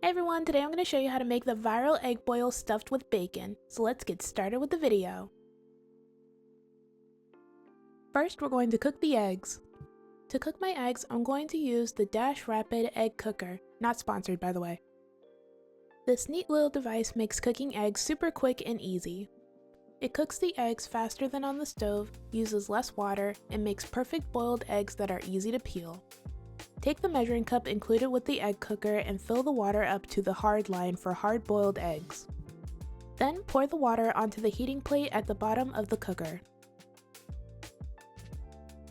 Hey everyone, today I'm going to show you how to make the viral egg boil stuffed with bacon, so let's get started with the video. First, we're going to cook the eggs. To cook my eggs, I'm going to use the Dash Rapid Egg Cooker, not sponsored by the way. This neat little device makes cooking eggs super quick and easy. It cooks the eggs faster than on the stove, uses less water, and makes perfect boiled eggs that are easy to peel. Take the measuring cup included with the egg cooker and fill the water up to the hard line for hard-boiled eggs. Then pour the water onto the heating plate at the bottom of the cooker.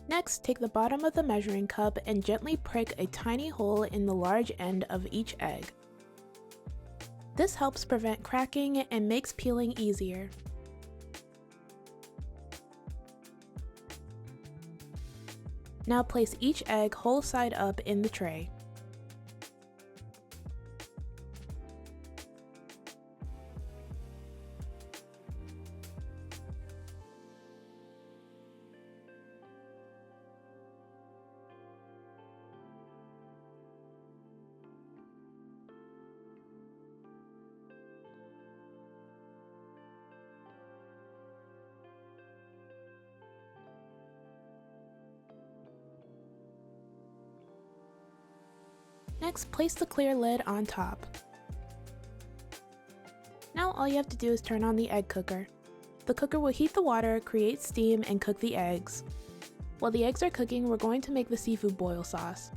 Next, take the bottom of the measuring cup and gently prick a tiny hole in the large end of each egg. This helps prevent cracking and makes peeling easier. Now place each egg whole side up in the tray. Next, place the clear lid on top. Now all you have to do is turn on the egg cooker. The cooker will heat the water, create steam, and cook the eggs. While the eggs are cooking, we're going to make the seafood boil sauce.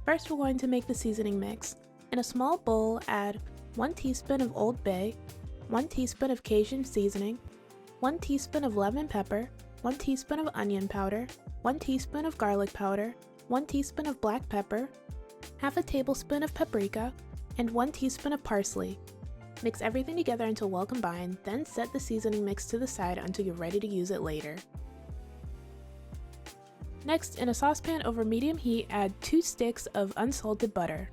First, we're going to make the seasoning mix. In a small bowl, add 1 teaspoon of Old Bay, 1 teaspoon of Cajun Seasoning, 1 teaspoon of lemon pepper, 1 teaspoon of onion powder, 1 teaspoon of garlic powder, 1 teaspoon of black pepper, half a tablespoon of paprika, and 1 teaspoon of parsley. Mix everything together until well combined, then set the seasoning mix to the side until you're ready to use it later. Next, in a saucepan over medium heat, add 2 sticks of unsalted butter.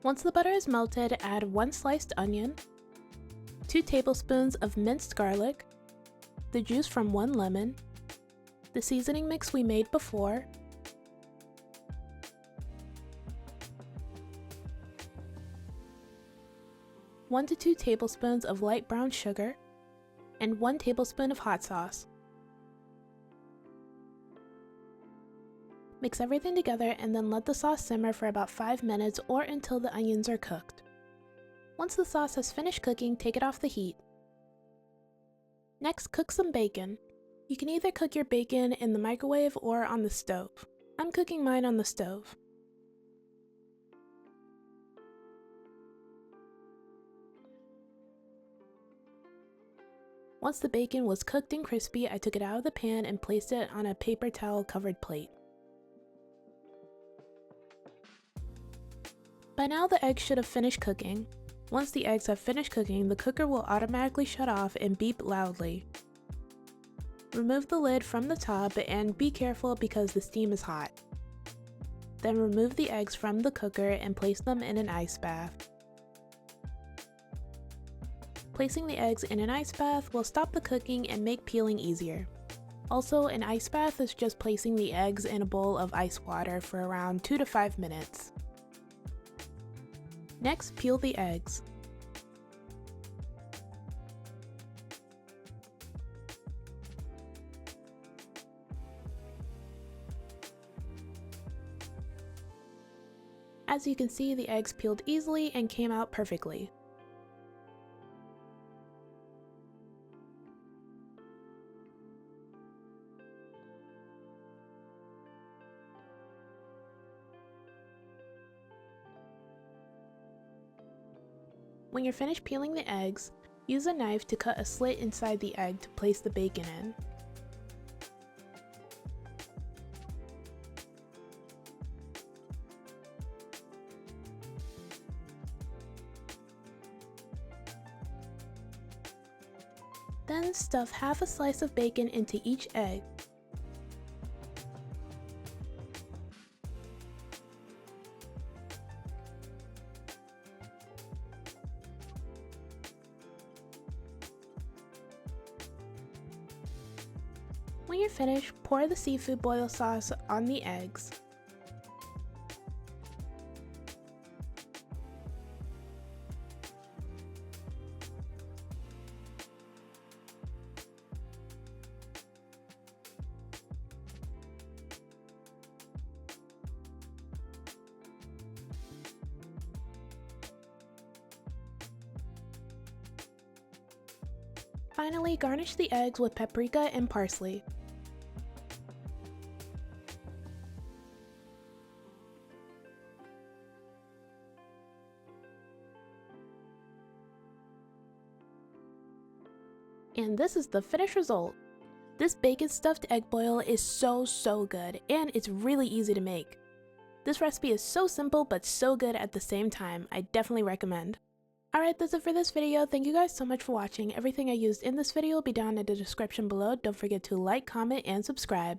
Once the butter is melted, add 1 sliced onion, 2 tablespoons of minced garlic, the juice from 1 lemon, the seasoning mix we made before, one to 2 tablespoons of light brown sugar, and 1 tablespoon of hot sauce. Mix everything together and then let the sauce simmer for about 5 minutes or until the onions are cooked. Once the sauce has finished cooking, take it off the heat. Next, cook some bacon. You can either cook your bacon in the microwave or on the stove. I'm cooking mine on the stove. Once the bacon was cooked and crispy, I took it out of the pan and placed it on a paper towel covered plate. By now the eggs should have finished cooking. Once the eggs have finished cooking, the cooker will automatically shut off and beep loudly. Remove the lid from the top and be careful because the steam is hot. Then remove the eggs from the cooker and place them in an ice bath. Placing the eggs in an ice bath will stop the cooking and make peeling easier. Also, an ice bath is just placing the eggs in a bowl of ice water for around 2 to 5 minutes. Next, peel the eggs. As you can see, the eggs peeled easily and came out perfectly. When you're finished peeling the eggs, use a knife to cut a slit inside the egg to place the bacon in. Then stuff half a slice of bacon into each egg. When you're finished, pour the seafood boil sauce on the eggs. Finally, garnish the eggs with paprika and parsley. And this is the finished result. This bacon stuffed egg boil is so good, and it's really easy to make. This recipe is so simple but so good at the same time. I definitely recommend. Alright, that's it for this video. Thank you guys so much for watching. Everything I used in this video will be down in the description below. Don't forget to like, comment, and subscribe.